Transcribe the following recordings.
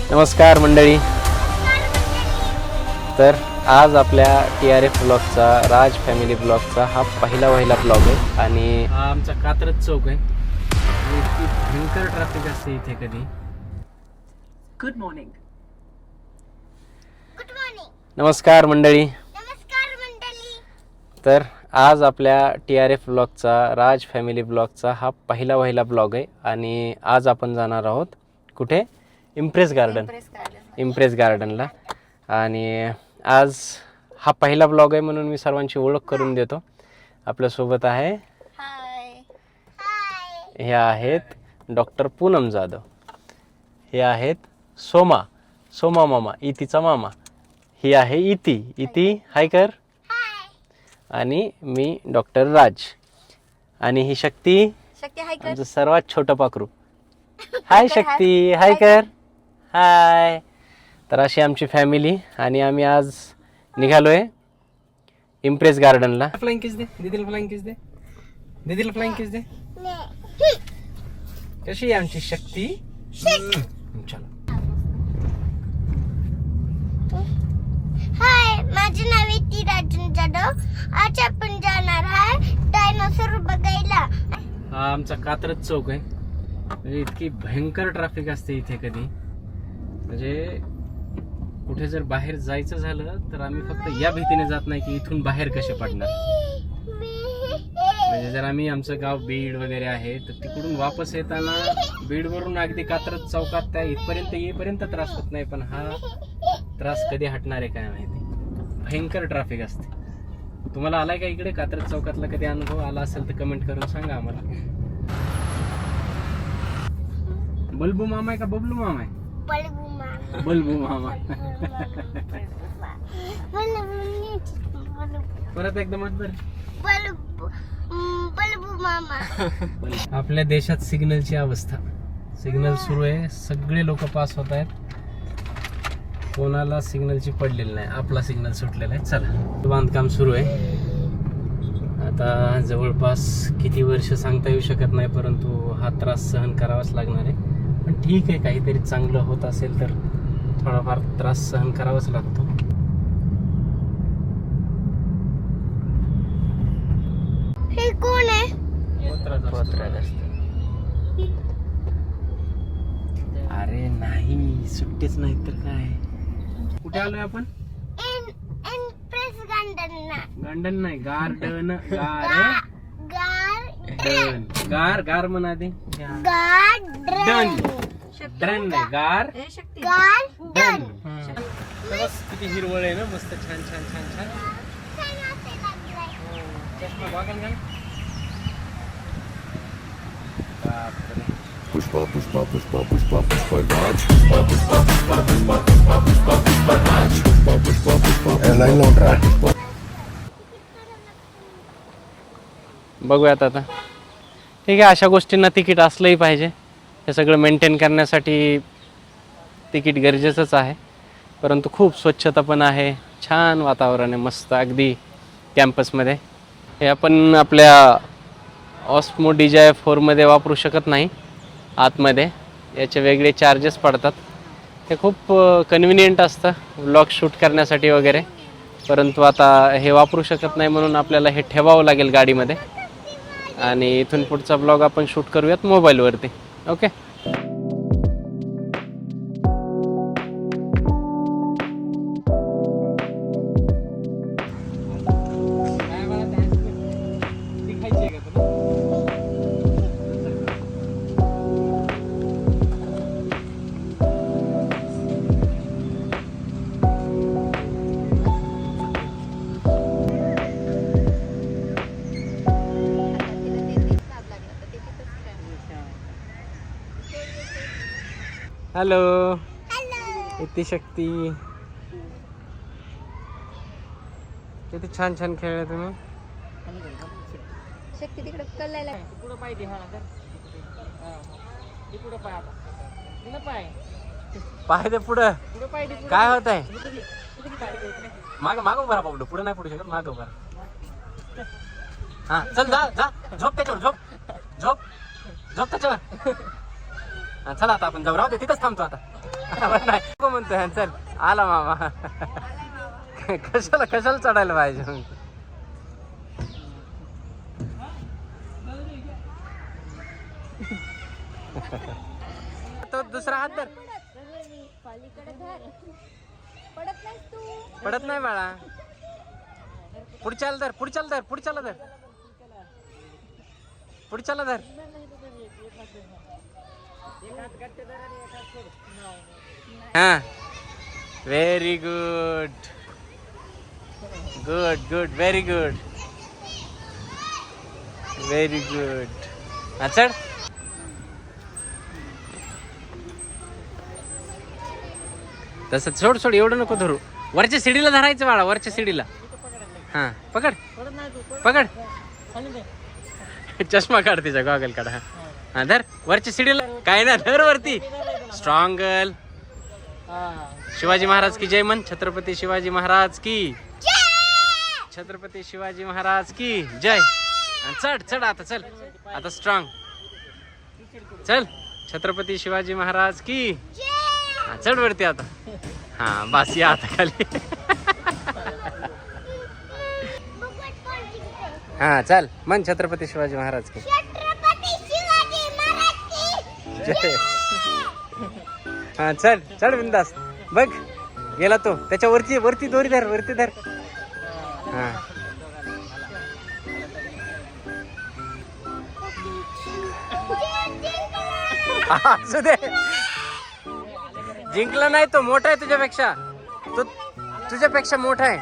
नमस्कार मंडळी. तर आज आपल्या TRF ब्लॉगचा, राज फॅमिली ब्लॉगचा हा पहिला ब्लॉग आहे आणि हा आमचा कात्रज चौक आहे. इतकी भयंकर ट्रॅफिक असते इथे कधी. Good morning. नमस्कार मंडळी. तर आज आपल्या TRF ब्लॉगचा, राज फॅमिली ब्लॉगचा हा पहिला ब्लॉग आहे आणि आज आपण जाणार आहोत कुठे? इम्प्रेस गार्डनला. आणि आज हा पहिला ब्लॉग आहे म्हणून मी सर्वांची ओळख करून देतो. आपल्यासोबत आहे, हे आहेत डॉक्टर पूनम जाधव, हे आहेत सोमा मामा, इतीचा मामा. ही आहे इती हाय कर. आणि मी डॉक्टर राज. आणि ही शक्ती आमचं सर्वात छोटं पाखरू. हाय शक्ती, हाय कर. हाय. तर अशी आमची फॅमिली आणि आम्ही आज निघालोय इम्प्रेस गार्डनला. फ्लाइंग किस दे दीदीला, फ्लाइंग किस दे दीदीला, फ्लाइंग किस दे. कशी आहे आमची शक्ती? चला. हाय, माझे नाव इती राजन जाधव. आज आपण जाणार आहे डायनोसॉर बघायला. हा आमचा कात्रज चौक आहे. म्हणजे इतकी भयंकर ट्रॅफिक असते इथे कधी. म्हणजे कुठे जर बाहेर जायचं झालं तर आम्ही फक्त या भीतीने जात नाही की इथून बाहेर कसे पडणार. म्हणजे जर आम्ही, आमचं गाव बीड वगैरे आहे, तर तिकडून वापस येताना बीडवरून अगदी कात्रज चौकात त्या इथपर्यंत येईपर्यंत त्रास होत नाही. पण हा त्रास कधी हटणार आहे काय माहिती. भयंकर ट्रॅफिक असते. तुम्हाला आलाय का इकडे कात्रज चौकातला कधी अनुभव आला असेल तर कमेंट करून सांगा आम्हाला. बल्बू मामा आहे का बबलू मामा आहे? बल्बू मामा. परत एकदम बल्बू मामा. आपल्या देशात सिग्नलची अवस्था. सिग्नल सुरू आहे, सगळे लोक पास होत आहेत, कोणाला सिग्नलची पडलेली नाही. आपला सिग्नल सुटलेला आहे. चला, बांधकाम सुरू आहे. आता जवळपास किती वर्ष सांगता येऊ शकत नाही, परंतु हा त्रास सहन करावाच लागणार आहे. पण ठीक आहे, काहीतरी चांगलं होत असेल तर थोडाफार त्रास सहन करावाच लागतो. हे कोण आहे? अरे नाही, सुट्टीच नाही तर काय. कुठे आलोय आपण? इम्प्रेस गार्डन नाही, गार्डन. गार म्हणा दे. गार्डन. ड्रन नाही, गार्डन. किती हिरवळ आहे ना, मस्त छान छान छान छान. चष्मा बघाल का? बापरे. पुष्पा पुष्पा पुष्पा पुष्पा पुष्पा राज. पुष्पा पुष्पा पुष्पा पुष्पा पुष्पा पुष्पा पुष्पा राज. पुष्पा पुष्पा पुष्पा एअरलाइन लौट रहा है. बघूयात आता. ठीक आहे, अशा गोष्टींना तिकीट असलंही पाहिजे. हे सगळं मेंटेन करण्यासाठी तिकीट गरजेचंच आहे. परंतु खूप स्वच्छता पण आहे, छान वातावरण आहे, मस्त अगदी कॅम्पसमध्ये. हे आपण आपल्या ऑस्मो DJI 4मध्ये वापरू शकत नाही आतमध्ये. याचे वेगळे चार्जेस पडतात. हे खूप कन्व्हिनियंट असतं व्लॉग शूट करण्यासाठी वगैरे. परंतु आता हे वापरू शकत नाही म्हणून आपल्याला हे ठेवावं लागेल गाडीमध्ये. आणि इथून पुढचा ब्लॉग आपण शूट करूयात मोबाईलवरती. ओके. हॅलो. इतकी शक्ती. किती छान छान खेळले तुम्ही. शक्ती तिकडे कल्लायला पुढे पाय दे. हा ना, पुढे पाय. आता पाय पाय दे पुढं. पुढे पाय दे. काय होत आहे? माग उभा राहा. पुढे नाही पुढे शकत. माग उभा. हा चल जा जा झोप त्याच्यावर झोप झोप झोप त्याच्यावर. हा चला आता आपण जाऊ. राहू दे तिथंच थांबतो आता. नाही नको म्हणतोय. चल आला मामा. कशाला चढायला पाहिजे मग. तो दुसरा हात धर. पडत नाही बाळा. पुढच्याला धर पुढच्याला धर पुढच्याला धर पुढच्याला धर. हा very good good good very good very good. हा चढ. तसं सोड सोड एवढं नको धरू. वरच्या सिडीला धरायचं बाळा वरच्या सिडीला. हा पकड पकड. चष्मा काढ तिचा गॉगल काढ. हा धर वरच्या सिडीला. काय ना धर वरती. Strong girl. शिवाजी महाराज की जय म्हण. छत्रपती शिवाजी महाराज की छत्रपती शिवाजी महाराज की जय. चढ चढ आता चल आता स्ट्रॉंग. चल छत्रपती शिवाजी महाराज की. हा चढ वरती आता. हा बस या आता खाली. हा चल मन छत्रपती शिवाजी महाराज की जय. हा चढ चढ बिंदास. बघ गेला तो. त्याच्या वरती वरती दोरी धर वरती धर. हा असू दे. जिंकला नाही तो. मोठा आहे तुझ्यापेक्षा. तो तुझ्यापेक्षा मोठा आहे.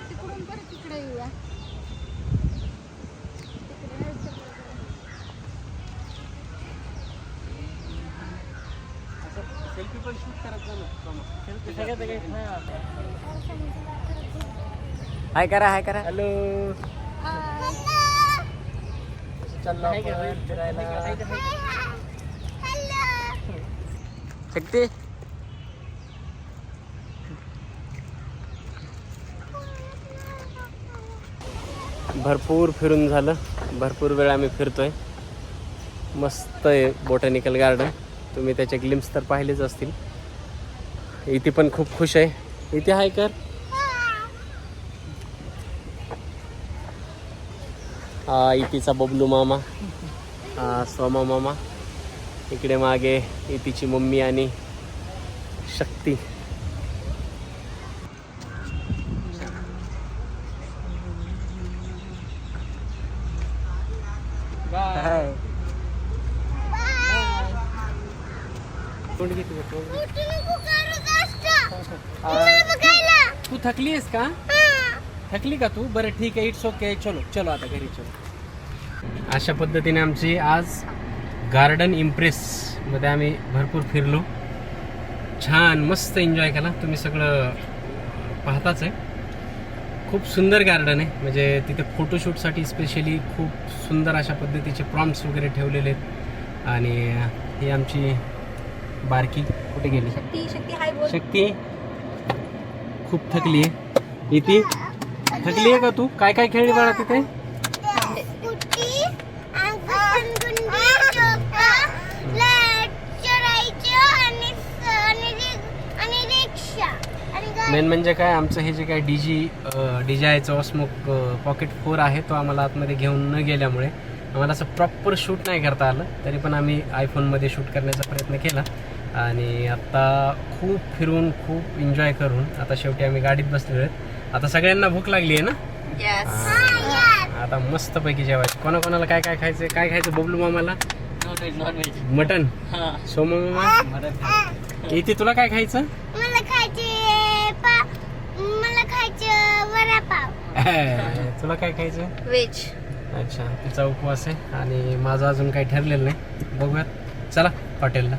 तिकडून परत तिकडे येऊया. सेल्फी पण शूट करायचं हाय करा हाय करा. हॅलो शक्ती. भरपूर फिरून झालं. भरपूर वेळ आम्ही फिरतोय. मस्त आहे बॉटॅनिकल गार्डन. तुम्ही त्याचे ग्लिम्स तर पाहिलेच असतील. इथे पण खूप खुश आहे. इथे हाय कर. हा इतीचा बबलू मामा. हा सोमा मामा. इकडे मागे इतीची मम्मी आणि शक्ती. बाय. तू थकली आहेस का? थकली का तू? बरं ठीक आहे. It's okay. चलो चलो आता घरी चलो. अशा पद्धतीने आमची आज गार्डन इम्प्रेस मध्ये आम्ही भरपूर फिरलो. छान मस्त एन्जॉय केला. तुम्ही सगळं पाहताच आहे. खूप सुंदर गार्डन आहे. म्हणजे तिथे फोटोशूटसाठी स्पेशली खूप सुंदर अशा पद्धतीचे प्रॉम्प्ट्स वगैरे ठेवलेले आहेत. आणि ही आमची बारकी कुठे गेली? शक्ती खूप थकली आहे. इथे थकली आहे का तू? काय काय खेळली बाळा तिथे? मेन म्हणजे काय आमचं हे जे काय DJIचं ऑस्मोक पॉकेट 4 आहे तो आम्हाला आतमध्ये घेऊन न गेल्यामुळे आम्हाला असं प्रॉपर शूट नाही करता आलं, तरी पण आम्ही आयफोनमध्ये शूट करण्याचा प्रयत्न केला. आणि आत्ता खूप फिरून खूप एन्जॉय करून आता शेवटी आम्ही गाडीत बसलेलो आहेत. आता सगळ्यांना भूक लागली आहे ना. आता मस्तपैकी जेवायचं. कोणाकोणाला काय काय खायचं, काय खायचं बबलू मामाला? मटन. सोमा मामा इथे तुला काय खायचं? मला खायचे वडापाव. तुला काय खायचं? व्हेज. अच्छा, तिचा उपवास आहे आणि माझं अजून काही ठरलेलं नाही. बघूयात, चला हॉटेलला.